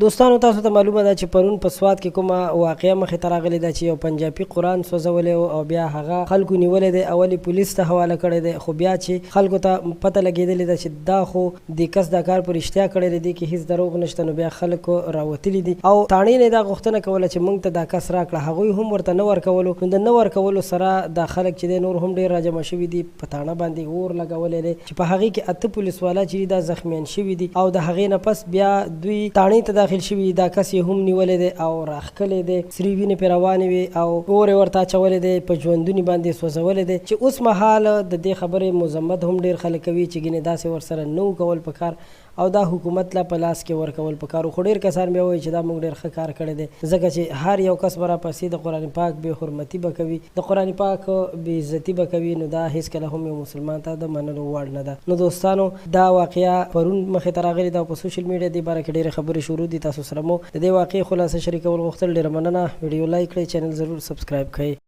دوستانو تاسو ته معلومه ده چې پرون په سوات کې کومه واقعه مخې ته راغلې ده چې یو پنجابي قرآن سوځولی او بیا هغه خلکو نیولی دی، اول پولیس ته حواله کړی دی، خو بیا چې خلکو ته پته لګېدلې ده چې دا خو د کس دا کار په رښتیا کړی دی کې هېڅ دروغ نشته، نو بیا خلکو راوتلي دي او تاڼې نه دا غوښتنه کوله چې موږ ته دا کس راکړه، هغوی هم ورته نه ورکولو. نو د نه ورکولو سره دا خلک چې دی نور هم ډېر راجمع شوي دي، په تاڼه باندې اور لګولی دی چې په هغې کې 8 پولیس والا چې دا زخمیان شوي دي او د هغې نه پس بیا دوی تاڼې ته داخل شوي، دا کس یې هم نیولی دی او راښکلی دی، سرې وینې پرې روانې وي او اور یې ورته اچولی دی، په ژوندوني باندې سوځولی دی چې اوس مهال د دې خبرې مذمت هم ډېر خلک کوي چې ګینې داسې ورسره نه و کول پکار او دا حکومت لا په لاس کې ورکول پکار. خو ډېر کسان بیا وایي چې دا موږ ډېر ښه کار کړی دی، ځکه چې هر یو کس به راپسې د قرآن پاک بې حرمتي به کوي، د قرآن پاک بې عزتي به کوي، نو دا هېڅکله هم یو مسلمان ته د منلو وړ نه ده. نو دوستانو دا واقعه پرون مخې ته راغلې ده او په سوشل میډیا دې باره کې ډېرې خبرې شروع دي. تاسو سره مو د دې واقعې خلاصه شریکول غوښتل، ډېره مننه. ویډیو لایک کړئ، چینل ضرور سبسکرایب کړئ.